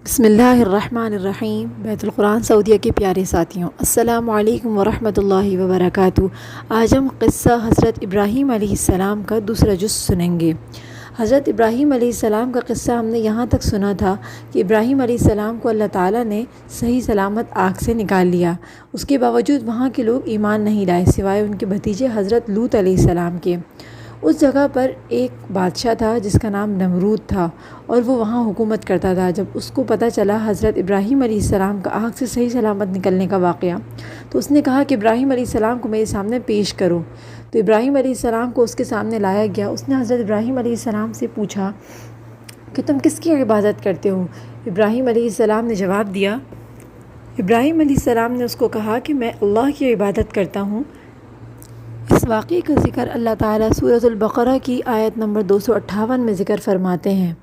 بسم اللہ الرحمن الرحیم۔ بیت القرآن سعودیہ کے پیارے ساتھیوں، السلام علیکم ورحمۃ اللہ وبرکاتہ۔ آج ہم قصہ حضرت ابراہیم علیہ السلام کا دوسرا جز سنیں گے۔ حضرت ابراہیم علیہ السلام کا قصہ ہم نے یہاں تک سنا تھا کہ ابراہیم علیہ السلام کو اللہ تعالیٰ نے صحیح سلامت آگ سے نکال لیا۔ اس کے باوجود وہاں کے لوگ ایمان نہیں لائے سوائے ان کے بھتیجے حضرت لوط علیہ السلام کے۔ اس جگہ پر ایک بادشاہ تھا جس کا نام نمرود تھا اور وہ وہاں حکومت کرتا تھا۔ جب اس کو پتہ چلا حضرت ابراہیم علیہ السلام کا آگ سے صحیح سلامت نکلنے کا واقعہ، تو اس نے کہا کہ ابراہیم علیہ السلام کو میرے سامنے پیش کرو۔ تو ابراہیم علیہ السلام کو اس کے سامنے لایا گیا۔ اس نے حضرت ابراہیم علیہ السلام سے پوچھا کہ تم کس کی عبادت کرتے ہو؟ ابراہیم علیہ السلام نے جواب دیا، ابراہیم علیہ السلام نے اس کو کہا کہ میں اللہ کی عبادت کرتا ہوں۔ اس واقعے کا ذکر اللہ تعالیٰ سورۃ البقرہ کی آیت نمبر 258 میں ذکر فرماتے ہیں،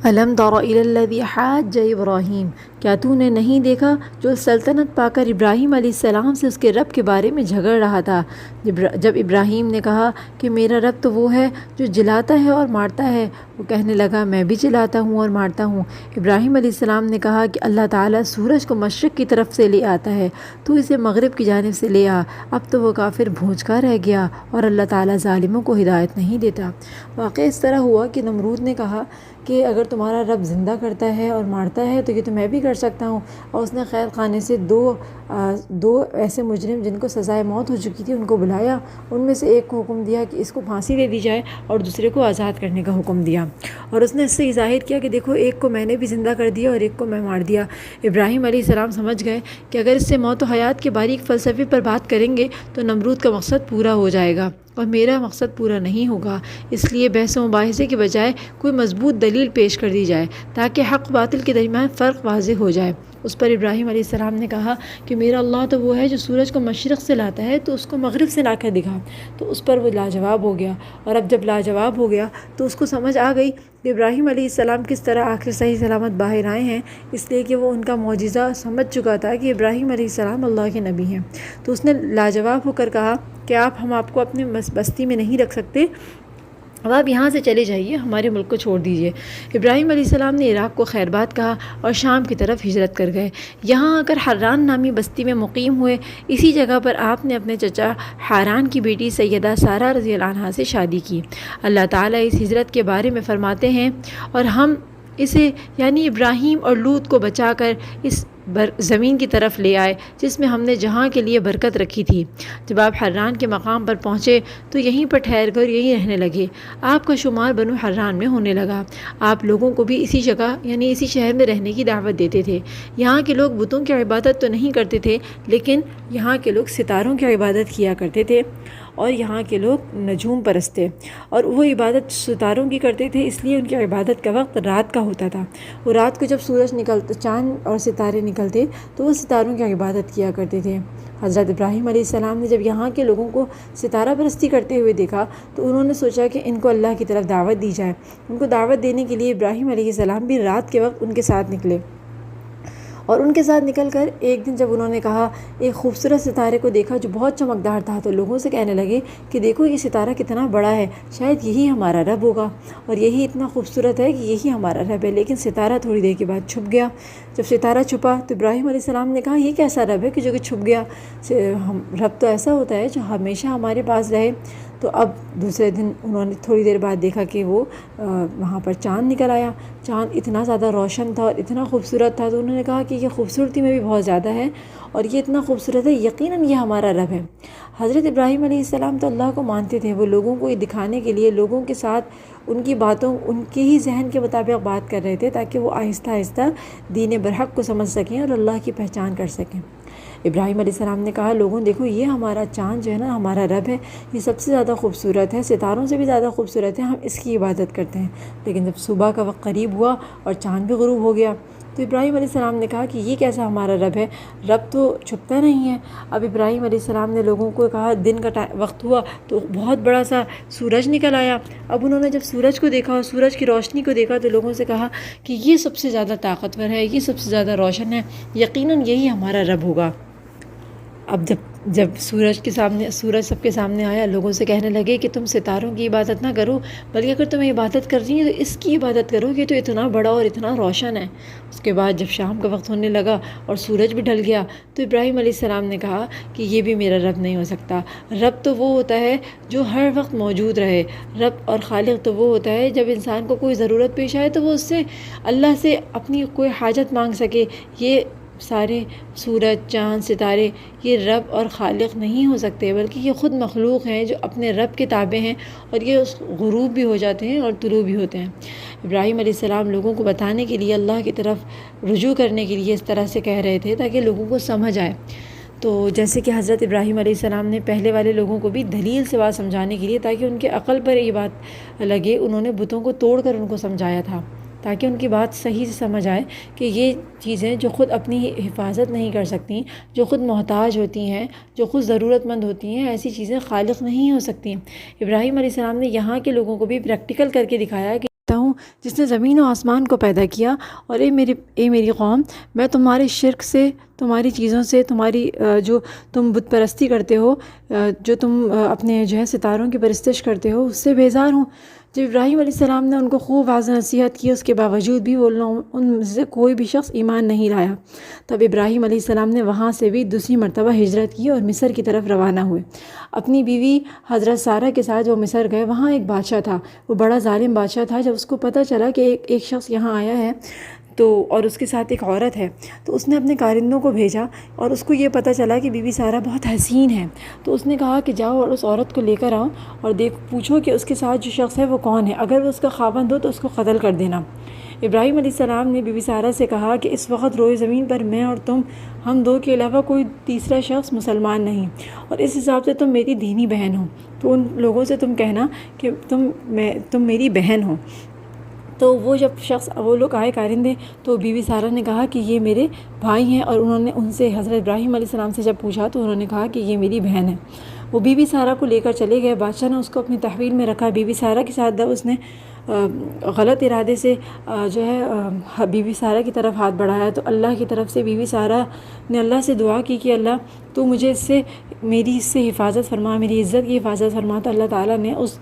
الم تر الی الذی حاج ابراہیم، کیا تو نے نہیں دیکھا جو سلطنت پا کر ابراہیم علیہ السلام سے اس کے رب کے بارے میں جھگڑ رہا تھا؟ جب ابراہیم نے کہا کہ میرا رب تو وہ ہے جو جلاتا ہے اور مارتا ہے، وہ کہنے لگا میں بھی جلاتا ہوں اور مارتا ہوں۔ ابراہیم علیہ السلام نے کہا کہ اللہ تعالیٰ سورج کو مشرق کی طرف سے لے آتا ہے، تو اسے مغرب کی جانب سے لے آ۔ اب تو وہ کافر بھونج کا رہ گیا اور اللہ تعالیٰ ظالموں کو ہدایت نہیں دیتا۔ واقعہ اس طرح ہوا کہ نمرود نے کہا کہ اگر تمہارا رب زندہ کرتا ہے اور مارتا ہے تو یہ تو میں بھی کر سکتا ہوں، اور اس نے قید خانے سے دو ایسے مجرم جن کو سزائے موت ہو چکی تھی ان کو بلایا۔ ان میں سے ایک کو حکم دیا کہ اس کو پھانسی دے دی جائے اور دوسرے کو آزاد کرنے کا حکم دیا، اور اس نے اس سے ظاہر کیا کہ دیکھو ایک کو میں نے بھی زندہ کر دیا اور ایک کو میں مار دیا۔ ابراہیم علیہ السلام سمجھ گئے کہ اگر اس سے موت و حیات کے باریک فلسفے پر بات کریں گے تو نمرود کا مقصد پورا ہو جائے گا اور میرا مقصد پورا نہیں ہوگا، اس لیے بحث و مباحثے کے بجائے کوئی مضبوط دلیل پیش کر دی جائے تاکہ حق باطل کے درمیان فرق واضح ہو جائے۔ اس پر ابراہیم علیہ السلام نے کہا کہ میرا اللہ تو وہ ہے جو سورج کو مشرق سے لاتا ہے تو اس کو مغرب سے لا کر دکھا۔ تو اس پر وہ لاجواب ہو گیا، اور اب جب لاجواب ہو گیا تو اس کو سمجھ آ گئی کہ ابراہیم علیہ السلام کس طرح آخر صحیح سلامت باہر آئے ہیں، اس لیے کہ وہ ان کا معجزہ سمجھ چکا تھا کہ ابراہیم علیہ السلام اللہ کے نبی ہیں۔ تو اس نے لاجواب ہو کر کہا کہ ہم آپ کو اپنے بستی میں نہیں رکھ سکتے، اب آپ یہاں سے چلے جائیے، ہمارے ملک کو چھوڑ دیجیے۔ ابراہیم علیہ السلام نے عراق کو خیربات کہا اور شام کی طرف ہجرت کر گئے۔ یہاں آ کر حران نامی بستی میں مقیم ہوئے۔ اسی جگہ پر آپ نے اپنے چچا حاران کی بیٹی سیدہ سارہ رضی اللہ عنہا سے شادی کی۔ اللہ تعالیٰ اس ہجرت کے بارے میں فرماتے ہیں، اور ہم اسے یعنی ابراہیم اور لوط کو بچا کر اس زمین کی طرف لے آئے جس میں ہم نے جہاں کے لیے برکت رکھی تھی۔ جب آپ حران کے مقام پر پہنچے تو یہیں پر ٹھہر کر یہیں رہنے لگے۔ آپ کا شمار بنو حران میں ہونے لگا۔ آپ لوگوں کو بھی اسی جگہ یعنی اسی شہر میں رہنے کی دعوت دیتے تھے۔ یہاں کے لوگ بتوں کی عبادت تو نہیں کرتے تھے، لیکن یہاں کے لوگ ستاروں کی عبادت کیا کرتے تھے، اور یہاں کے لوگ نجوم پرست تھے، اور وہ عبادت ستاروں کی کرتے تھے، اس لیے ان کی عبادت کا وقت رات کا ہوتا تھا۔ وہ رات کو جب سورج نکلتا، چاند اور ستارے نکلتے تو وہ ستاروں کی عبادت کیا کرتے تھے۔ حضرت ابراہیم علیہ السلام نے جب یہاں کے لوگوں کو ستارہ پرستی کرتے ہوئے دیکھا تو انہوں نے سوچا کہ ان کو اللہ کی طرف دعوت دی جائے۔ ان کو دعوت دینے کے لیے ابراہیم علیہ السلام بھی رات کے وقت ان کے ساتھ نکلے، اور ان کے ساتھ نکل کر ایک دن جب انہوں نے کہا ایک خوبصورت ستارے کو دیکھا جو بہت چمکدار تھا، تو لوگوں سے کہنے لگے کہ دیکھو یہ ستارہ کتنا بڑا ہے، شاید یہی ہمارا رب ہوگا، اور یہی اتنا خوبصورت ہے کہ یہی ہمارا رب ہے۔ لیکن ستارہ تھوڑی دیر کے بعد چھپ گیا۔ جب ستارہ چھپا تو ابراہیم علیہ السلام نے کہا یہ کیسا رب ہے کہ جو کہ چھپ گیا؟ رب تو ایسا ہوتا ہے جو ہمیشہ ہمارے پاس رہے۔ تو اب دوسرے دن انہوں نے تھوڑی دیر بعد دیکھا کہ وہ وہاں پر چاند نکل آیا۔ چاند اتنا زیادہ روشن تھا اور اتنا خوبصورت تھا، تو انہوں نے کہا کہ یہ خوبصورتی میں بھی بہت زیادہ ہے، اور یہ اتنا خوبصورت ہے، یقیناً یہ ہمارا رب ہے۔ حضرت ابراہیم علیہ السلام تو اللہ کو مانتے تھے، وہ لوگوں کو یہ دکھانے کے لیے لوگوں کے ساتھ ان کی باتوں ان کے ہی ذہن کے مطابق بات کر رہے تھے تاکہ وہ آہستہ آہستہ دین برحق کو سمجھ سکیں اور اللہ کی پہچان کر سکیں۔ ابراہیم علیہ السلام نے کہا لوگوں دیکھو یہ ہمارا چاند جو ہے نا، ہمارا رب ہے، یہ سب سے زیادہ خوبصورت ہے، ستاروں سے بھی زیادہ خوبصورت ہے، ہم اس کی عبادت کرتے ہیں۔ لیکن جب صبح کا وقت قریب ہوا اور چاند بھی غروب ہو گیا تو ابراہیم علیہ السلام نے کہا کہ یہ کیسا ہمارا رب ہے، رب تو چھپتا نہیں ہے۔ اب ابراہیم علیہ السلام نے لوگوں کو کہا دن کا وقت ہوا تو بہت بڑا سا سورج نکل آیا۔ اب انہوں نے جب سورج کو دیکھا اور سورج کی روشنی کو دیکھا تو لوگوں سے کہا کہ یہ سب سے زیادہ طاقتور ہے، یہ سب سے زیادہ روشن ہے، یقیناً یہی ہمارا رب ہوگا۔ اب جب سورج سب کے سامنے آیا، لوگوں سے کہنے لگے کہ تم ستاروں کی عبادت نہ کرو، بلکہ اگر تمہیں عبادت کرنی ہے تو اس کی عبادت کرو کہ تو اتنا بڑا اور اتنا روشن ہے۔ اس کے بعد جب شام کا وقت ہونے لگا اور سورج بھی ڈھل گیا تو ابراہیم علیہ السلام نے کہا کہ یہ بھی میرا رب نہیں ہو سکتا۔ رب تو وہ ہوتا ہے جو ہر وقت موجود رہے، رب اور خالق تو وہ ہوتا ہے جب انسان کو کوئی ضرورت پیش آئے تو وہ اس سے اللہ سے اپنی کوئی حاجت مانگ سکے۔ یہ سارے سورج، چاند، ستارے یہ رب اور خالق نہیں ہو سکتے، بلکہ یہ خود مخلوق ہیں جو اپنے رب کے تابع ہیں، اور یہ اس غروب بھی ہو جاتے ہیں اور طلوع بھی ہوتے ہیں۔ ابراہیم علیہ السلام لوگوں کو بتانے کے لیے، اللہ کی طرف رجوع کرنے کے لیے اس طرح سے کہہ رہے تھے تاکہ لوگوں کو سمجھ آئے۔ تو جیسے کہ حضرت ابراہیم علیہ السلام نے پہلے والے لوگوں کو بھی دلیل سے بات سمجھانے کے لیے، تاکہ ان کے عقل پر یہ بات لگے، انہوں نے بتوں کو توڑ کر ان کو سمجھایا تھا تاکہ ان کی بات صحیح سے سمجھ آئے کہ یہ چیزیں جو خود اپنی حفاظت نہیں کر سکتی، جو خود محتاج ہوتی ہیں، جو خود ضرورت مند ہوتی ہیں، ایسی چیزیں خالق نہیں ہو سکتی۔ ابراہیم علیہ السلام نے یہاں کے لوگوں کو بھی پریکٹیکل کر کے دکھایا کہ ہوں جس نے زمین و آسمان کو پیدا کیا، اور اے میری قوم، میں تمہارے شرک سے، تمہاری چیزوں سے، تمہاری جو تم بت پرستی کرتے ہو، جو تم اپنے جو ہے ستاروں کی پرستش کرتے ہو، اس سے بیزار ہوں۔ جب ابراہیم علیہ السلام نے ان کو خوب واضح نصیحت کی، اس کے باوجود بھی وہ لوگ، ان میں سے کوئی بھی شخص ایمان نہیں لایا۔ تب ابراہیم علیہ السلام نے وہاں سے بھی دوسری مرتبہ ہجرت کی اور مصر کی طرف روانہ ہوئے۔ اپنی بیوی حضرت سارہ کے ساتھ وہ مصر گئے۔ وہاں ایک بادشاہ تھا، وہ بڑا ظالم بادشاہ تھا۔ جب اس کو پتہ چلا کہ ایک شخص یہاں آیا ہے اور اس کے ساتھ ایک عورت ہے، تو اس نے اپنے کارندوں کو بھیجا، اور اس کو یہ پتہ چلا کہ بی بی سارہ بہت حسین ہے، تو اس نے کہا کہ جاؤ اور اس عورت کو لے کر آؤ اور پوچھو کہ اس کے ساتھ جو شخص ہے وہ کون ہے، اگر وہ اس کا خاوند ہو تو اس کو قتل کر دینا۔ ابراہیم علیہ السلام نے بی بی سارہ سے کہا کہ اس وقت روئے زمین پر میں اور تم، ہم دو کے علاوہ کوئی تیسرا شخص مسلمان نہیں، اور اس حساب سے تم میری دینی بہن ہو، تو ان لوگوں سے تم کہنا کہ تم میری بہن ہو۔ تو وہ لوگ آئے کارندے، تو بی بی سارہ نے کہا کہ یہ میرے بھائی ہیں، اور انہوں نے ان سے حضرت ابراہیم علیہ السلام سے جب پوچھا تو انہوں نے کہا کہ یہ میری بہن ہے۔ وہ بی بی سارہ کو لے کر چلے گئے۔ بادشاہ نے اس کو اپنی تحویل میں رکھا۔ بی بی سارہ کے ساتھ جب اس نے غلط ارادے سے جو ہے بی بی سارہ کی طرف ہاتھ بڑھایا، تو اللہ کی طرف سے بی بی سارہ نے اللہ سے دعا کی کہ اللہ تو مجھے میری اس سے حفاظت فرما، میری عزت کی حفاظت فرما۔ تو اللہ تعالیٰ نے اس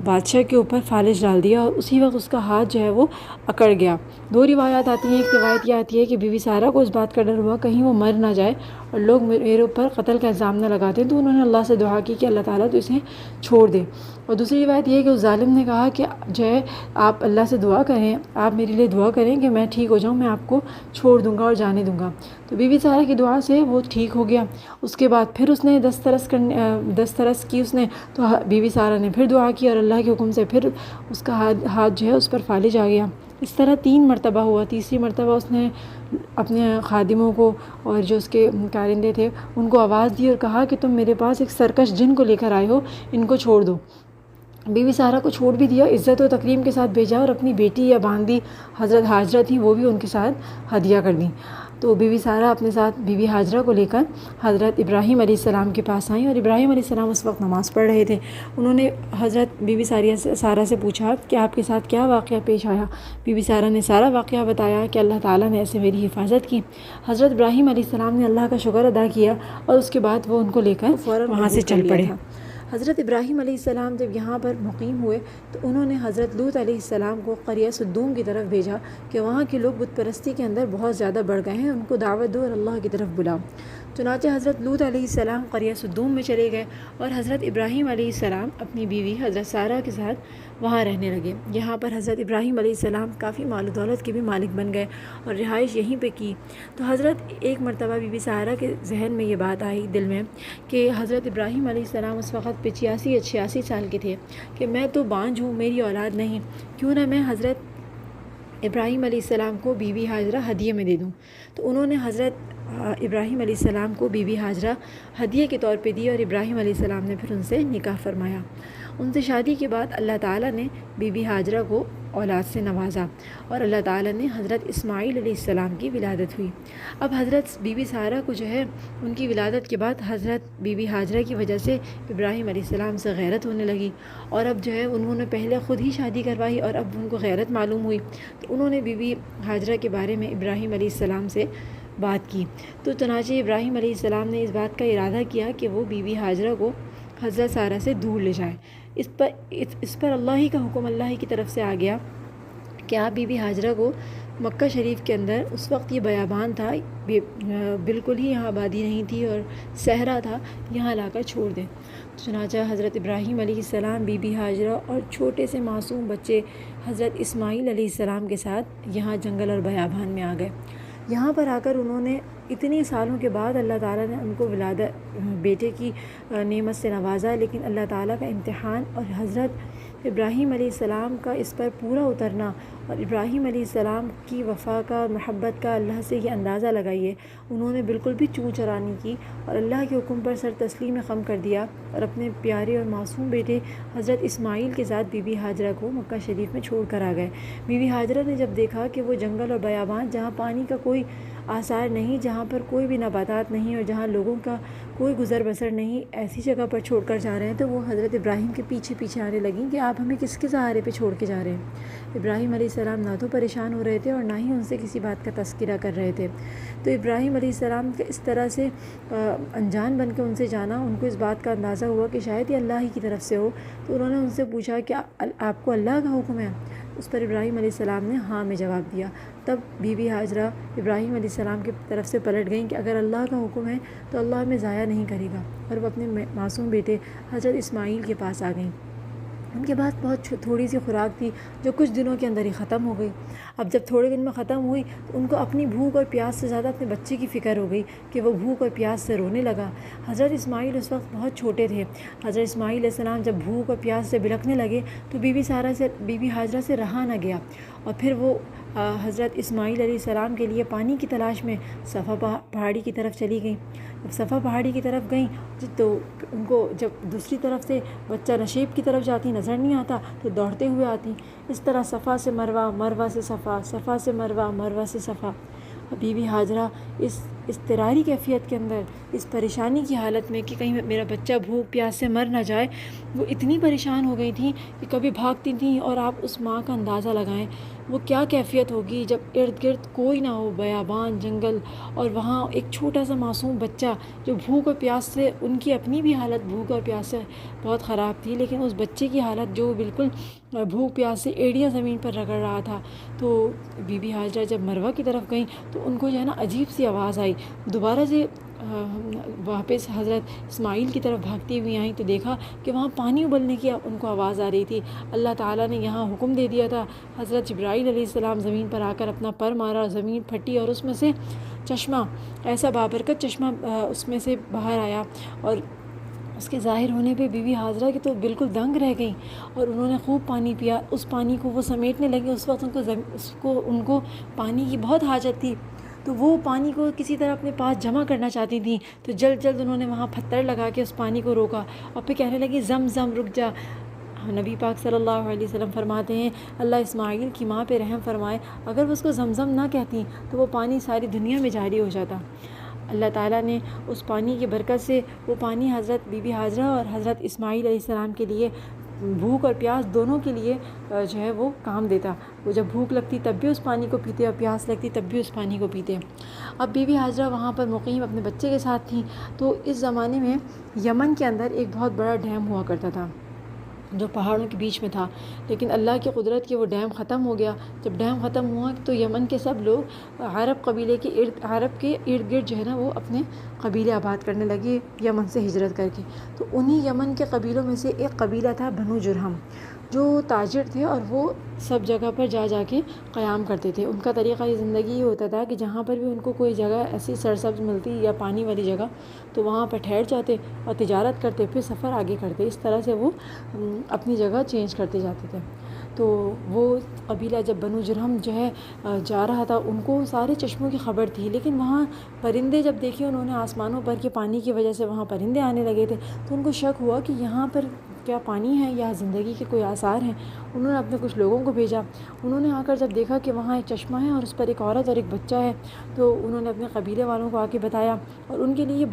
بادشاہ کے اوپر فالج ڈال دیا، اور اسی وقت اس کا ہاتھ جو ہے وہ اکڑ گیا۔ دو روایات آتی ہیں۔ ایک روایت یہ آتی ہے کہ بی بی سارہ کو اس بات کا ڈر ہوا کہیں وہ مر نہ جائے اور لوگ میرے اوپر قتل کا الزام نہ لگاتے، تو انہوں نے اللہ سے دعا کی کہ اللہ تعالیٰ تو اسے چھوڑ دے۔ اور دوسری روایت یہ ہے کہ اس ظالم نے کہا کہ جو ہے آپ اللہ سے دعا کریں، آپ میرے لیے دعا کریں کہ میں ٹھیک ہو جاؤں، میں آپ کو چھوڑ دوں گا اور جانے دوں گا۔ تو بی بی سارہ کی دعا سے وہ ٹھیک ہو گیا۔ اس کے بعد پھر اس نے دسترس کی اس نے، تو بی بی سارہ نے پھر دعا کی، اور اللہ کے حکم سے پھر اس کا ہاتھ جو ہے اس پر فالج آ گیا۔ اس طرح 3 مرتبہ ہوا۔ تیسری مرتبہ اس نے اپنے خادموں کو اور جو اس کے کارندے تھے ان کو آواز دی اور کہا کہ تم میرے پاس ایک سرکش جن کو لے کر آئے ہو، ان کو چھوڑ دو۔ بی بی سارہ کو چھوڑ بھی دیا، عزت و تکریم کے ساتھ بھیجا، اور اپنی بیٹی یا باندی حضرت ہاجرہ تھی وہ بھی ان کے ساتھ ہدیہ کر دیں۔ تو بی بی سارہ اپنے ساتھ بی بی ہاجرہ کو لے کر حضرت ابراہیم علیہ السلام کے پاس آئیں، اور ابراہیم علیہ السلام اس وقت نماز پڑھ رہے تھے۔ انہوں نے حضرت بی بی سارہ سے پوچھا کہ آپ کے ساتھ کیا واقعہ پیش آیا؟ بی بی سارہ نے سارا واقعہ بتایا کہ اللہ تعالیٰ نے ایسے میری حفاظت کی۔ حضرت ابراہیم علیہ السلام نے اللہ کا شکر ادا کیا، اور اس کے بعد وہ ان کو لے کر فوراً وہاں سے چل پڑے۔ حضرت ابراہیم علیہ السلام جب یہاں پر مقیم ہوئے تو انہوں نے حضرت لوط علیہ السلام کو قریہ سدوم کی طرف بھیجا کہ وہاں کے لوگ بت پرستی کے اندر بہت زیادہ بڑھ گئے ہیں، ان کو دعوت دو اور اللہ کی طرف بلاؤ۔ چنانچہ حضرت لوط علیہ السلام قریہ سدوم میں چلے گئے، اور حضرت ابراہیم علیہ السلام اپنی بیوی حضرت سارہ کے ساتھ وہاں رہنے لگے۔ یہاں پر حضرت ابراہیم علیہ السلام کافی مال و دولت کے بھی مالک بن گئے اور رہائش یہیں پہ کی۔ تو حضرت ایک مرتبہ بی بی سارہ کے ذہن میں یہ بات آئی دل میں کہ حضرت ابراہیم علیہ السلام اس وقت 85 یا 86 سال کے تھے کہ میں تو بانجھ ہوں، میری اولاد نہیں، کیوں نہ میں حضرت ابراہیم علیہ السلام کو بی بی ہاجرہ ہدیے میں دے دوں۔ تو انہوں نے حضرت ابراہیم علیہ السلام کو بی بی ہاجرہ ہدیے کے طور پہ دی، اور ابراہیم علیہ السلام نے پھر ان سے نکاح فرمایا۔ ان سے شادی کے بعد اللہ تعالیٰ نے بی بی ہاجرہ کو اولاد سے نوازا، اور اللہ تعالیٰ نے حضرت اسماعیل علیہ السلام کی ولادت ہوئی۔ اب حضرت بی بی سارہ کو جو ہے ان کی ولادت کے بعد حضرت بی بی ہاجرہ کی وجہ سے ابراہیم علیہ السلام سے غیرت ہونے لگی، اور اب جو ہے انہوں نے پہلے خود ہی شادی کروائی اور اب ان کو غیرت معلوم ہوئی، تو انہوں نے بی بی ہاجرہ کے بارے میں ابراہیم علیہ السلام سے بات کی۔ تو چنانچہ ابراہیم علیہ السلام نے اس بات کا ارادہ کیا کہ وہ بی بی ہاجرہ کو حضرت سارہ سے دور لے جائیں۔ اس پر اللہ ہی کا حکم اللہ ہی کی طرف سے آ گیا کہ آپ بی بی ہاجرہ کو مکہ شریف کے اندر، اس وقت یہ بیابان تھا، بالکل ہی یہاں آبادی نہیں تھی اور صحرا تھا، یہاں لا کر چھوڑ دیں۔ چنانچہ حضرت ابراہیم علیہ السلام، بی بی ہاجرہ اور چھوٹے سے معصوم بچے حضرت اسماعیل علیہ السلام کے ساتھ یہاں جنگل اور بیابان میں آ گئے۔ یہاں پر آ کر انہوں نے اتنے سالوں کے بعد اللہ تعالیٰ نے ان کو ولادت بیٹے کی نعمت سے نوازا، لیکن اللہ تعالیٰ کا امتحان اور حضرت ابراہیم علیہ السلام کا اس پر پورا اترنا اور ابراہیم علیہ السلام کی وفا کا اور محبت کا اللہ سے یہ اندازہ لگائیے، انہوں نے بالکل بھی چوں چرا نہیں کی اور اللہ کے حکم پر سر تسلیم خم کر دیا اور اپنے پیارے اور معصوم بیٹے حضرت اسماعیل کے ساتھ بی بی ہاجرہ کو مکہ شریف میں چھوڑ کر آ گئے۔ بی بی ہاجرہ نے جب دیکھا کہ وہ جنگل اور بیابان جہاں پانی کا کوئی آثار نہیں، جہاں پر کوئی بھی نباتات نہیں اور جہاں لوگوں کا کوئی گزر بسر نہیں، ایسی جگہ پر چھوڑ کر جا رہے ہیں، تو وہ حضرت ابراہیم کے پیچھے پیچھے آنے لگیں کہ آپ ہمیں کس کے سہارے پہ چھوڑ کے جا رہے ہیں۔ ابراہیم علیہ السلام نہ تو پریشان ہو رہے تھے اور نہ ہی ان سے کسی بات کا تذکرہ کر رہے تھے۔ تو ابراہیم علیہ السلام کا اس طرح سے انجان بن کے ان سے جانا، ان کو اس بات کا اندازہ ہوا کہ شاید یہ اللہ ہی کی طرف سے ہو، تو انہوں نے ان سے پوچھا کہ آپ کو اللہ کا حکم ہے؟ اس پر ابراہیم علیہ السلام نے ہاں میں جواب دیا۔ تب بی بی ہاجرہ ابراہیم علیہ السلام کی طرف سے پلٹ گئیں کہ اگر اللہ کا حکم ہے تو اللہ ہمیں ضائع نہیں کرے گا، اور وہ اپنے معصوم بیٹے حضرت اسماعیل کے پاس آ گئیں۔ ان کے پاس بہت تھوڑی سی خوراک تھی جو کچھ دنوں کے اندر ہی ختم ہو گئی۔ اب جب تھوڑے دن میں ختم ہوئی تو ان کو اپنی بھوک اور پیاس سے زیادہ اپنے بچے کی فکر ہو گئی کہ وہ بھوک اور پیاس سے رونے لگا۔ حضرت اسماعیل اس وقت بہت چھوٹے تھے۔ حضرت اسماعیل علیہ السلام جب بھوک اور پیاس سے بلکنے لگے تو بی بی ہاجرہ سے رہا نہ گیا، اور پھر وہ حضرت اسماعیل علیہ السلام کے لیے پانی کی تلاش میں صفا پہاڑی کی طرف چلی گئیں۔ جب صفا پہاڑی کی طرف گئیں تو ان کو جب دوسری طرف سے بچہ نشیب کی طرف جاتی نظر نہیں آتا تو دوڑتے ہوئے آتی، اس طرح صفا سے مروہ، مروہ سے صفا، صفا سے مروہ، مروہ سے صفا۔ بی بی ہاجرہ اس اضطراری کیفیت کے اندر، اس پریشانی کی حالت میں کہ کہیں میرا بچہ بھوک پیاس سے مر نہ جائے، وہ اتنی پریشان ہو گئی تھیں کہ کبھی بھاگتی تھیں، اور آپ اس ماں کا اندازہ لگائیں وہ کیا کیفیت ہوگی جب ارد گرد کوئی نہ ہو، بیابان، جنگل، اور وہاں ایک چھوٹا سا معصوم بچہ جو بھوک اور پیاس سے، ان کی اپنی بھی حالت بھوک اور پیاس سے بہت خراب تھی، لیکن اس بچے کی حالت جو بالکل بھوک پیاس سے ایڑیاں زمین پر رگڑ رہا تھا۔ تو بی بی ہاجرہ جب مروہ کی طرف گئیں تو ان کو جو ہے نا عجیب سی آواز آئی، دوبارہ سے واپس حضرت اسماعیل کی طرف بھاگتی ہوئی آئیں تو دیکھا کہ وہاں پانی ابلنے کی ان کو آواز آ رہی تھی۔ اللہ تعالیٰ نے یہاں حکم دے دیا تھا، حضرت جبرائیل علیہ السلام زمین پر آ کر اپنا پر مارا، زمین پھٹی اور اس میں سے چشمہ، ایسا بابرکت چشمہ اس میں سے باہر آیا، اور اس کے ظاہر ہونے پہ بی بی ہاجرہ کی تو بالکل دنگ رہ گئیں، اور انہوں نے خوب پانی پیا۔ اس پانی کو وہ سمیٹنے لگے، اس وقت ان کو پانی کی بہت حاجت تھی، تو وہ پانی کو کسی طرح اپنے پاس جمع کرنا چاہتی تھیں، تو جلد انہوں نے وہاں پتھر لگا کے اس پانی کو روکا، اور پھر کہنے لگی زم زم رک جا۔ نبی پاک صلی اللہ علیہ وسلم فرماتے ہیں اللہ اسماعیل کی ماں پہ رحم فرمائے، اگر وہ اس کو زمزم نہ کہتی تو وہ پانی ساری دنیا میں جاری ہو جاتا۔ اللہ تعالیٰ نے اس پانی کی برکت سے وہ پانی حضرت بی بی ہاجرہ اور حضرت اسماعیل علیہ السلام کے لیے، بھوک اور پیاس دونوں کے لیے جو ہے وہ کام دیتا۔ وہ جب بھوک لگتی تب بھی اس پانی کو پیتے، اور پیاس لگتی تب بھی اس پانی کو پیتے۔ اب بی بی ہاجرہ وہاں پر مقیم اپنے بچے کے ساتھ تھیں، تو اس زمانے میں یمن کے اندر ایک بہت بڑا ڈیم ہوا کرتا تھا جو پہاڑوں کے بیچ میں تھا، لیکن اللہ کی قدرت کی وہ ڈیم ختم ہو گیا۔ جب ڈیم ختم ہوا تو یمن کے سب لوگ عرب کے ارد گرد جو ہے نا وہ اپنے قبیلے آباد کرنے لگے یمن سے ہجرت کر کے۔ تو انہی یمن کے قبیلوں میں سے ایک قبیلہ تھا بنو جرہم، جو تاجر تھے اور وہ سب جگہ پر جا کے قیام کرتے تھے۔ ان کا طریقہ زندگی یہ ہوتا تھا کہ جہاں پر بھی ان کو کوئی جگہ ایسی سرسبز ملتی یا پانی والی جگہ تو وہاں پر ٹھہر جاتے اور تجارت کرتے، پھر سفر آگے کرتے، اس طرح سے وہ اپنی جگہ چینج کرتے جاتے تھے۔ تو وہ قبیلہ جب بنو جرہم جو ہے جا رہا تھا، ان کو سارے چشموں کی خبر تھی، لیکن وہاں پرندے جب دیکھے انہوں نے آسمانوں پر کہ پانی کی وجہ سے وہاں پرندے آنے لگے تھے، تو ان کو شک ہوا کہ یہاں پر کیا پانی ہے یا زندگی کے کوئی آثار ہیں۔ انہوں نے اپنے کچھ لوگوں کو بھیجا، انہوں نے آ کر جب دیکھا کہ وہاں ایک چشمہ ہے اور اس پر ایک عورت اور ایک بچہ ہے، تو انہوں نے اپنے قبیلے والوں کو آ کے بتایا، اور ان کے لیے یہ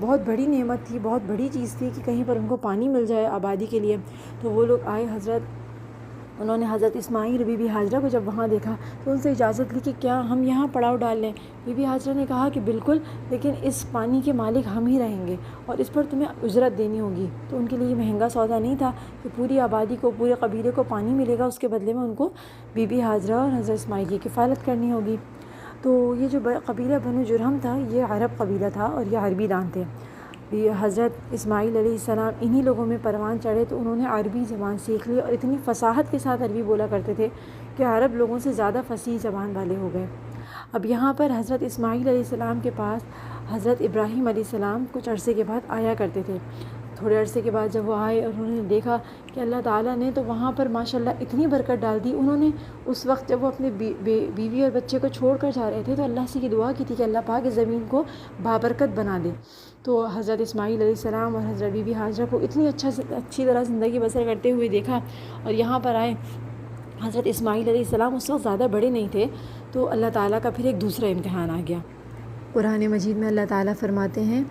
بہت بڑی نعمت تھی، بہت بڑی چیز تھی کہ کہیں پر ان کو پانی مل جائے آبادی کے لیے۔ تو وہ لوگ آئے حضرت انہوں نے حضرت اسماعیل اور بی بی ہاجرہ کو جب وہاں دیکھا تو ان سے اجازت لی کہ کیا ہم یہاں پڑاؤ ڈال لیں؟ بی بی ہاجرہ نے کہا کہ بالکل، لیکن اس پانی کے مالک ہم ہی رہیں گے اور اس پر تمہیں اجرت دینی ہوگی۔ تو ان کے لیے یہ مہنگا سودا نہیں تھا کہ پوری آبادی کو، پورے قبیلے کو پانی ملے گا، اس کے بدلے میں ان کو بی بی ہاجرہ اور حضرت اسماعیل کی کفالت کرنی ہوگی۔ تو یہ جو قبیلہ بنو جرہم تھا، یہ عرب قبیلہ تھا اور یہ عربی دان تھے۔ حضرت اسماعیل علیہ السلام انہی لوگوں میں پروان چڑھے تو انہوں نے عربی زبان سیکھ لی اور اتنی فصاحت کے ساتھ عربی بولا کرتے تھے کہ عرب لوگوں سے زیادہ فصیح زبان والے ہو گئے۔ اب یہاں پر حضرت اسماعیل علیہ السلام کے پاس حضرت ابراہیم علیہ السلام کچھ عرصے کے بعد آیا کرتے تھے۔ تھوڑے عرصے کے بعد جب وہ آئے اور انہوں نے دیکھا کہ اللہ تعالیٰ نے تو وہاں پر ماشاءاللہ اتنی برکت ڈال دی، انہوں نے اس وقت جب وہ اپنے بیوی اور بچے کو چھوڑ کر جا رہے تھے تو اللہ سے یہ دعا کی تھی کہ اللہ پاک اس زمین کو بابرکت بنا دے۔ تو حضرت اسماعیل علیہ السلام اور حضرت بی بی ہاجرہ کو اتنی اچھی طرح زندگی بسر کرتے ہوئے دیکھا اور یہاں پر آئے۔ حضرت اسماعیل علیہ السلام اس وقت زیادہ بڑے نہیں تھے، تو اللہ تعالیٰ کا پھر ایک دوسرا امتحان آ گیا۔ قرآن مجید میں اللہ تعالیٰ فرماتے ہیں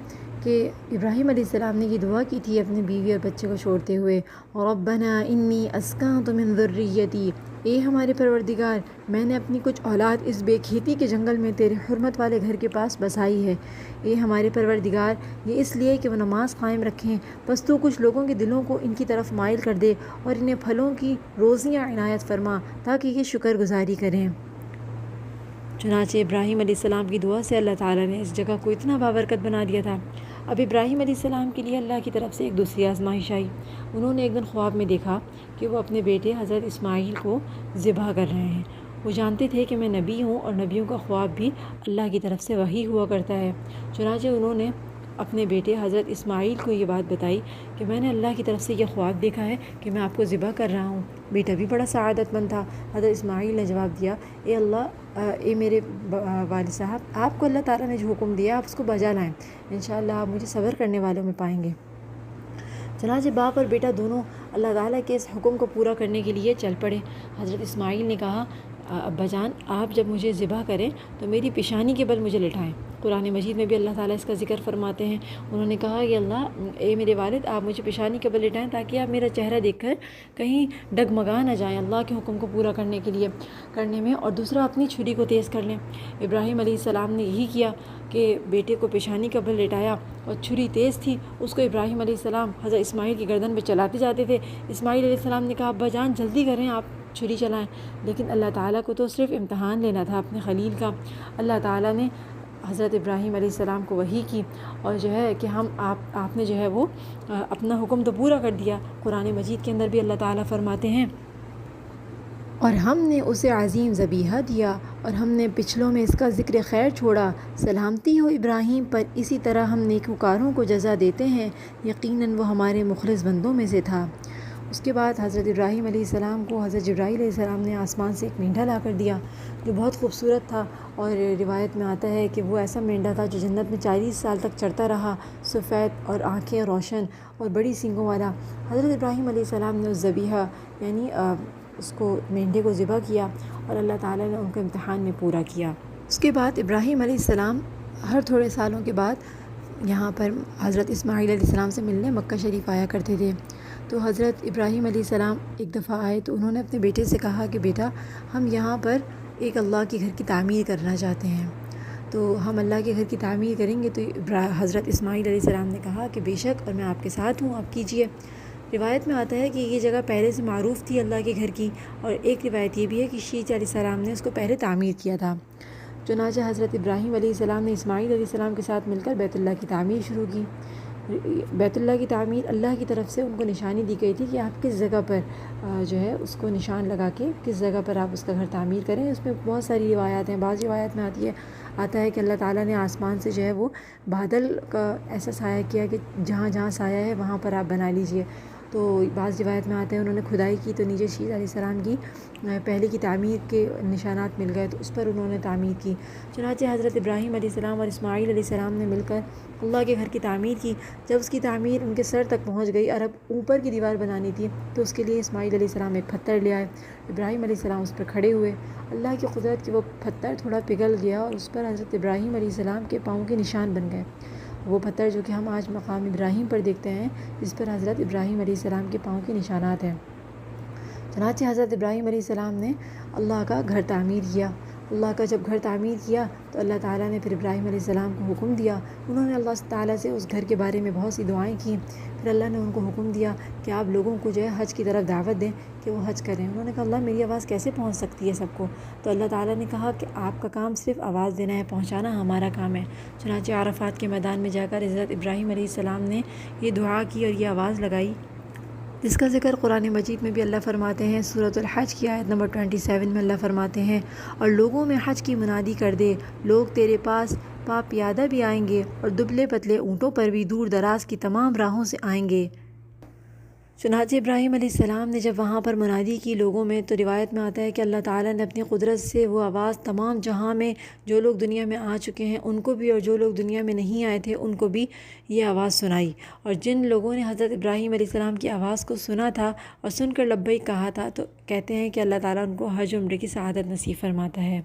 کہ ابراہیم علیہ السلام نے یہ دعا کی تھی اپنے بیوی اور بچے کو چھوڑتے ہوئے، ربنا انی اسکنت من ذریتی، اے ہمارے پروردگار، میں نے اپنی کچھ اولاد اس بے کھیتی کے جنگل میں تیرے حرمت والے گھر کے پاس بسائی ہے۔ اے ہمارے پروردگار، یہ اس لیے کہ وہ نماز قائم رکھیں، بس تو کچھ لوگوں کے دلوں کو ان کی طرف مائل کر دے اور انہیں پھلوں کی روزیاں عنایت فرما تاکہ یہ شکر گزاری کریں۔ چنانچہ ابراہیم علیہ السلام کی دعا سے اللہ تعالیٰ نے اس جگہ کو اتنا بابرکت بنا دیا تھا۔ اب ابراہیم علیہ السلام کے لیے اللہ کی طرف سے ایک دوسری آزمائش آئی۔ انہوں نے ایک دن خواب میں دیکھا کہ وہ اپنے بیٹے حضرت اسماعیل کو ذبح کر رہے ہیں۔ وہ جانتے تھے کہ میں نبی ہوں اور نبیوں کا خواب بھی اللہ کی طرف سے وحی ہوا کرتا ہے۔ چنانچہ انہوں نے اپنے بیٹے حضرت اسماعیل کو یہ بات بتائی کہ میں نے اللہ کی طرف سے یہ خواب دیکھا ہے کہ میں آپ کو ذبح کر رہا ہوں۔ بیٹا بھی بڑا سعادت مند تھا۔ حضرت اسماعیل نے جواب دیا، اے اللہ، اے میرے والد صاحب، آپ کو اللہ تعالیٰ نے جو حکم دیا آپ اس کو بجا لائیں، انشاءاللہ آپ مجھے صبر کرنے والوں میں پائیں گے۔ چنانچہ باپ اور بیٹا دونوں اللہ تعالیٰ کے اس حکم کو پورا کرنے کے لیے چل پڑے۔ حضرت اسماعیل نے کہا، ابا جان، آپ جب مجھے ذبح کریں تو میری پیشانی کے بل مجھے لٹائیں۔ قرآن مجید میں بھی اللہ تعالیٰ اس کا ذکر فرماتے ہیں۔ انہوں نے کہا کہ اللہ، اے میرے والد، آپ مجھے پیشانی کے بل لٹائیں تاکہ آپ میرا چہرہ دیکھ کر کہیں ڈگمگا نہ جائیں اللہ کے حکم کو پورا کرنے میں، اور دوسرا اپنی چھری کو تیز کر لیں۔ ابراہیم علیہ السلام نے یہی کیا کہ بیٹے کو پیشانی کا بل لٹایا اور چھری تیز تھی، اس کو ابراہیم علیہ السلام حضرت اسماعیل کی گردن پہ چلاتے جاتے تھے۔ اسماعیل علیہ السلام نے کہا، ابا جان جلدی کریں، آپ چھری چلائیں۔ لیکن اللہ تعالیٰ کو تو صرف امتحان لینا تھا اپنے خلیل کا۔ اللہ تعالیٰ نے حضرت ابراہیم علیہ السلام کو وحی کی اور جو ہے کہ آپ نے جو ہے وہ اپنا حکم تو پورا کر دیا۔ قرآن مجید کے اندر بھی اللہ تعالیٰ فرماتے ہیں، اور ہم نے اسے عظیم ذبیحہ دیا اور ہم نے پچھلوں میں اس کا ذکر خیر چھوڑا، سلامتی ہو ابراہیم پر، اسی طرح ہم نیکوکاروں کو جزا دیتے ہیں، یقیناً وہ ہمارے مخلص بندوں میں سے تھا۔ اس کے بعد حضرت ابراہیم علیہ السلام کو حضرت جبرائیل علیہ السلام نے آسمان سے ایک مینڈھا لا کر دیا جو بہت خوبصورت تھا، اور روایت میں آتا ہے کہ وہ ایسا مینڈھا تھا جو جنت میں 40 سال تک چڑھتا رہا، سفید اور آنکھیں روشن اور بڑی سینگوں والا۔ حضرت ابراہیم علیہ السلام نے اس ذبیحہ یعنی اس کو مینڈھے کو ذبح کیا اور اللہ تعالیٰ نے ان کو امتحان میں پورا کیا۔ اس کے بعد ابراہیم علیہ السلام ہر تھوڑے سالوں کے بعد یہاں پر حضرت اسماعیل علیہ السلام سے ملنے مکہ شریف آیا کرتے تھے۔ تو حضرت ابراہیم علیہ السلام ایک دفعہ آئے تو انہوں نے اپنے بیٹے سے کہا کہ بیٹا، ہم یہاں پر ایک اللہ کے گھر کی تعمیر کرنا چاہتے ہیں، تو ہم اللہ کے گھر کی تعمیر کریں گے۔ تو حضرت اسماعیل علیہ السلام نے کہا کہ بے شک، اور میں آپ کے ساتھ ہوں، آپ کیجئے۔ روایت میں آتا ہے کہ یہ جگہ پہلے سے معروف تھی اللہ کے گھر کی، اور ایک روایت یہ بھی ہے کہ شیش علیہ السلام نے اس کو پہلے تعمیر کیا تھا۔ چنانچہ حضرت ابراہیم علیہ السلام نے اسماعیل علیہ السلام کے ساتھ مل کر بیت اللہ کی تعمیر شروع کی۔ بیت اللہ کی تعمیر اللہ کی طرف سے ان کو نشانی دی گئی تھی کہ آپ کس جگہ پر جو ہے اس کو نشان لگا کے کس جگہ پر آپ اس کا گھر تعمیر کریں۔ اس میں بہت ساری روایات ہیں۔ بعض روایات میں آتا ہے کہ اللہ تعالیٰ نے آسمان سے جو ہے وہ بادل کا ایسا سایہ کیا کہ جہاں جہاں سایہ ہے وہاں پر آپ بنا لیجئے۔ تو بعض روایت میں آتے ہیں انہوں نے کھدائی کی تو نیچے شیش علیہ السلام کی پہلے کی تعمیر کے نشانات مل گئے، تو اس پر انہوں نے تعمیر کی۔ چنانچہ حضرت ابراہیم علیہ السلام اور اسماعیل علیہ السلام نے مل کر اللہ کے گھر کی تعمیر کی۔ جب اس کی تعمیر ان کے سر تک پہنچ گئی، اور اب اوپر کی دیوار بنانی تھی، تو اس کے لیے اسماعیل علیہ السلام ایک پتھر لے آئے۔ ابراہیم علیہ السلام اس پر کھڑے ہوئے۔ اللہ کی قدرت کہ وہ پتھر تھوڑا پگھل گیا اور اس پر حضرت ابراہیم علیہ السلام کے پاؤں کے نشان بن گئے۔ وہ پتھر جو کہ ہم آج مقام ابراہیم پر دیکھتے ہیں، جس پر حضرت ابراہیم علیہ السلام کے پاؤں کے نشانات ہیں۔ چنانچہ حضرت ابراہیم علیہ السلام نے اللہ کا گھر تعمیر کیا۔ اللہ کا جب گھر تعمیر کیا تو اللہ تعالیٰ نے پھر ابراہیم علیہ السلام کو حکم دیا، انہوں نے اللہ تعالیٰ سے اس گھر کے بارے میں بہت سی دعائیں کیں۔ پھر اللہ نے ان کو حکم دیا کہ آپ لوگوں کو جو ہے حج کی طرف دعوت دیں کہ وہ حج کریں۔ انہوں نے کہا اللہ میری آواز کیسے پہنچ سکتی ہے سب کو؟ تو اللہ تعالیٰ نے کہا کہ آپ کا کام صرف آواز دینا ہے، پہنچانا ہمارا کام ہے۔ چنانچہ عرفات کے میدان میں جا کر حضرت ابراہیم علیہ السلام نے یہ دعا کی اور یہ آواز لگائی، جس کا ذکر قرآن مجید میں بھی اللہ فرماتے ہیں۔ سورۃ الحج کی آیت نمبر 27 میں اللہ فرماتے ہیں، اور لوگوں میں حج کی منادی کر دے، لوگ تیرے پاس پا پیادہ بھی آئیں گے اور دبلے پتلے اونٹوں پر بھی دور دراز کی تمام راہوں سے آئیں گے۔ چنانچہ ابراہیم علیہ السلام نے جب وہاں پر منادی کی لوگوں میں، تو روایت میں آتا ہے کہ اللہ تعالیٰ نے اپنی قدرت سے وہ آواز تمام جہاں میں جو لوگ دنیا میں آ چکے ہیں ان کو بھی، اور جو لوگ دنیا میں نہیں آئے تھے ان کو بھی یہ آواز سنائی۔ اور جن لوگوں نے حضرت ابراہیم علیہ السلام کی آواز کو سنا تھا اور سن کر لبیک کہا تھا، تو کہتے ہیں کہ اللہ تعالیٰ ان کو حج عمرے کی سعادت نصیب فرماتا ہے۔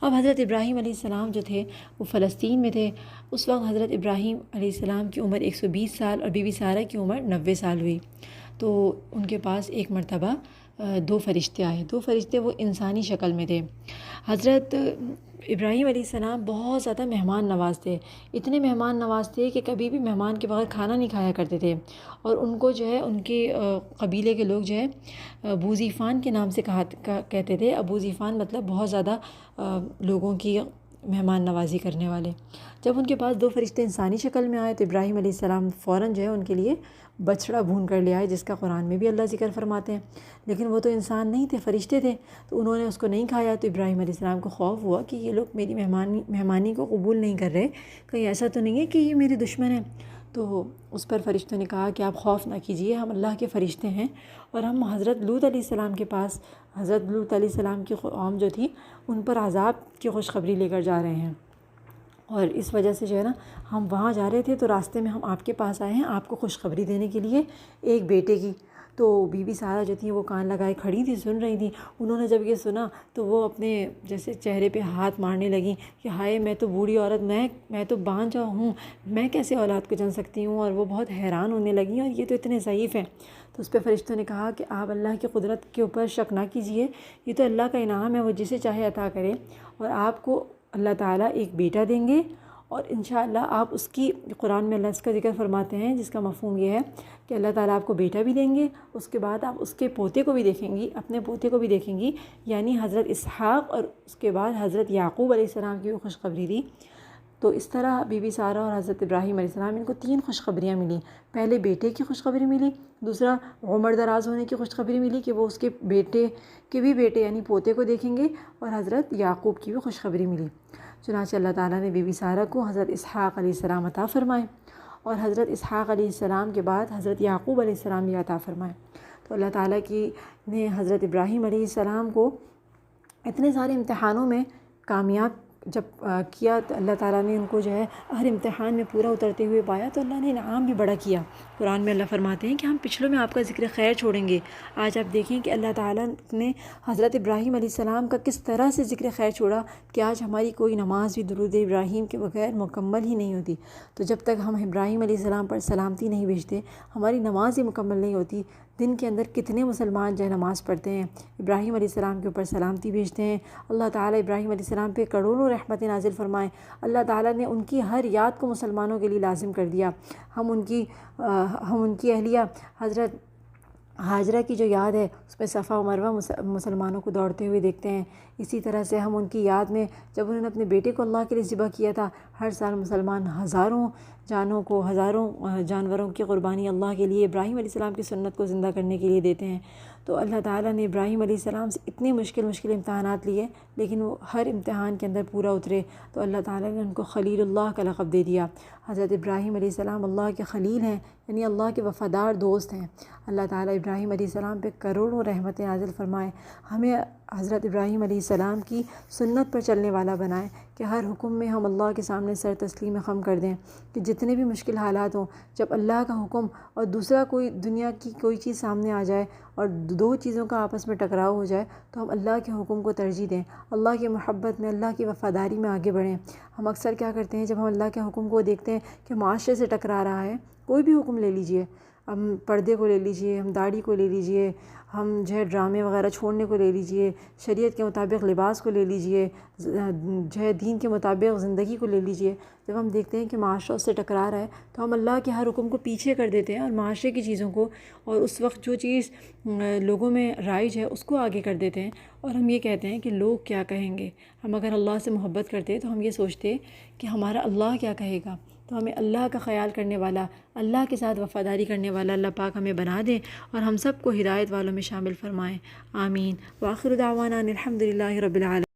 اب حضرت ابراہیم علیہ السلام جو تھے وہ فلسطین میں تھے۔ اس وقت حضرت ابراہیم علیہ السلام کی عمر 120 سال اور بی بی سارہ کی عمر 90 سال ہوئی۔ تو ان کے پاس ایک مرتبہ دو فرشتے آئے۔ دو فرشتے وہ انسانی شکل میں تھے۔ حضرت ابراہیم علیہ السلام بہت زیادہ مہمان نواز تھے، اتنے مہمان نواز تھے کہ کبھی بھی مہمان کے بغیر کھانا نہیں کھایا کرتے تھے، اور ان کو جو ہے ان کے قبیلے کے لوگ جو ہے ابوذیفان کے نام سے کہتے تھے۔ ابوذیفان مطلب بہت زیادہ لوگوں کی مہمان نوازی کرنے والے۔ جب ان کے پاس دو فرشتے انسانی شکل میں آئے تو ابراہیم علیہ السلام فوراً جو ہے ان کے لیے بچڑا بھون کر لے آئے، جس کا قرآن میں بھی اللہ ذکر فرماتے ہیں۔ لیکن وہ تو انسان نہیں تھے، فرشتے تھے، تو انہوں نے اس کو نہیں کھایا۔ تو ابراہیم علیہ السلام کو خوف ہوا کہ یہ لوگ میری مہمانی کو قبول نہیں کر رہے، کہیں ایسا تو نہیں ہے کہ یہ میرے دشمن ہیں۔ تو اس پر فرشتوں نے کہا کہ آپ خوف نہ کیجیے، ہم اللہ کے فرشتے ہیں، اور ہم حضرت لوط علیہ السلام کے پاس، حضرت لوط علیہ السلام کی قوم جو تھی ان پر عذاب کی خوشخبری لے کر جا رہے ہیں، اور اس وجہ سے جو ہے نا ہم وہاں جا رہے تھے تو راستے میں ہم آپ کے پاس آئے ہیں آپ کو خوشخبری دینے کے لیے ایک بیٹے کی۔ تو بی بی سارہ جو تھیں وہ کان لگائے کھڑی تھی، سن رہی تھیں۔ انہوں نے جب یہ سنا تو وہ اپنے جیسے چہرے پہ ہاتھ مارنے لگیں کہ ہائے میں تو بوڑھی عورت، میں تو بانجھا ہوں، میں کیسے اولاد کو جن سکتی ہوں، اور وہ بہت حیران ہونے لگیں، اور یہ تو اتنے ضعیف ہیں۔ تو اس پہ فرشتوں نے کہا کہ آپ اللہ کی قدرت کے اوپر شک نہ کیجیے، یہ تو اللہ کا انعام ہے، وہ جسے چاہے عطا کرے، اور آپ کو اللہ تعالیٰ ایک بیٹا دیں گے، اور انشاءاللہ آپ اس کی، قرآن میں اللہ اس کا ذکر فرماتے ہیں جس کا مفہوم یہ ہے کہ اللہ تعالیٰ آپ کو بیٹا بھی دیں گے، اس کے بعد آپ اس کے پوتے کو بھی دیکھیں گی، اپنے پوتے کو بھی دیکھیں گی، یعنی حضرت اسحاق، اور اس کے بعد حضرت یعقوب علیہ السلام کی بھی خوشخبری دی۔ تو اس طرح بی بی سارہ اور حضرت ابراہیم علیہ السلام ان کو 3 خوشخبریاں ملیں۔ پہلے بیٹے کی خوشخبری ملی، دوسرا عمر دراز ہونے کی خوشخبری ملی کہ وہ اس کے بیٹے کے بھی بیٹے یعنی پوتے کو دیکھیں گے، اور حضرت یعقوب کی بھی خوشخبری ملی۔ چنانچہ اللہ تعالیٰ نے بی بی سارہ کو حضرت اسحاق علیہ السلام عطا فرمائے، اور حضرت اسحاق علیہ السلام کے بعد حضرت یعقوب علیہ السلام بھی عطا فرمائے۔ تو اللہ تعالیٰ نے حضرت ابراہیم علیہ السلام کو اتنے سارے امتحانوں میں کامیاب جب کیا، تو اللہ تعالیٰ نے ان کو جو ہے ہر امتحان میں پورا اترتے ہوئے پایا، تو اللہ نے انعام بھی بڑا کیا۔ قرآن میں اللہ فرماتے ہیں کہ ہم پچھلوں میں آپ کا ذکر خیر چھوڑیں گے۔ آج آپ دیکھیں کہ اللہ تعالیٰ نے حضرت ابراہیم علیہ السلام کا کس طرح سے ذکر خیر چھوڑا کہ آج ہماری کوئی نماز بھی درود ابراہیم کے بغیر مکمل ہی نہیں ہوتی۔ تو جب تک ہم ابراہیم علیہ السلام پر سلامتی نہیں بھیجتے ہماری نماز ہی مکمل نہیں ہوتی۔ دن کے اندر کتنے مسلمان جو ہے نماز پڑھتے ہیں، ابراہیم علیہ السلام کے اوپر سلامتی بھیجتے ہیں، اللہ تعالیٰ ابراہیم علیہ السلام پہ کروڑوں رحمتیں نازل فرمائیں۔ اللہ تعالیٰ نے ان کی ہر یاد کو مسلمانوں کے لیے لازم کر دیا۔ ہم ان کی اہلیہ حضرت ہاجرہ کی جو یاد ہے اس پہ صفا و مروہ مسلمانوں کو دوڑتے ہوئے دیکھتے ہیں۔ اسی طرح سے ہم ان کی یاد میں جب انہوں نے اپنے بیٹے کو اللہ کے لیے ذبح کیا تھا، ہر سال مسلمان ہزاروں جانوروں کی قربانی اللہ کے لیے ابراہیم علیہ السلام کی سنت کو زندہ کرنے کے لیے دیتے ہیں۔ تو اللہ تعالیٰ نے ابراہیم علیہ السلام سے اتنے مشکل امتحانات لیے، لیکن وہ ہر امتحان کے اندر پورا اترے، تو اللہ تعالیٰ نے ان کو خلیل اللہ کا لقب دے دیا۔ حضرت ابراہیم علیہ السلام اللہ کے خلیل ہیں، یعنی اللہ کے وفادار دوست ہیں۔ اللہ تعالیٰ ابراہیم علیہ السلام پہ کروڑوں رحمتیں نازل فرمائے، ہمیں حضرت ابراہیم علیہ السلام کی سنت پر چلنے والا بنائے کہ ہر حکم میں ہم اللہ کے سامنے سر تسلیم خم کر دیں، کہ جتنے بھی مشکل حالات ہوں، جب اللہ کا حکم اور دوسرا کوئی دنیا کی کوئی چیز سامنے آ جائے اور دو چیزوں کا آپس میں ٹکراؤ ہو جائے، تو ہم اللہ کے حکم کو ترجیح دیں، اللہ کی محبت میں، اللہ کی وفاداری میں آگے بڑھیں۔ ہم اکثر کیا کرتے ہیں، جب ہم اللہ کے حکم کو دیکھتے ہیں کہ معاشرے سے ٹکرا رہا ہے، کوئی بھی حکم لے لیجئے، ہم پردے کو لے لیجئے، ہم داڑھی کو لے لیجئے، ہم جو ہے ڈرامے وغیرہ چھوڑنے کو لے لیجئے، شریعت کے مطابق لباس کو لے لیجئے، جو ہے دین کے مطابق زندگی کو لے لیجئے، جب ہم دیکھتے ہیں کہ معاشرہ اس سے ٹکرا رہا ہے تو ہم اللہ کے ہر حکم کو پیچھے کر دیتے ہیں اور معاشرے کی چیزوں کو، اور اس وقت جو چیز لوگوں میں رائج ہے اس کو آگے کر دیتے ہیں، اور ہم یہ کہتے ہیں کہ لوگ کیا کہیں گے۔ ہم اگر اللہ سے محبت کرتے تو ہم یہ سوچتے کہ ہمارا اللہ کیا کہے گا۔ تو ہمیں اللہ کا خیال کرنے والا، اللہ کے ساتھ وفاداری کرنے والا اللہ پاک ہمیں بنا دیں اور ہم سب کو ہدایت والوں میں شامل فرمائیں، آمین۔ وآخر دعوانا ان الحمد للہ رب العالمین۔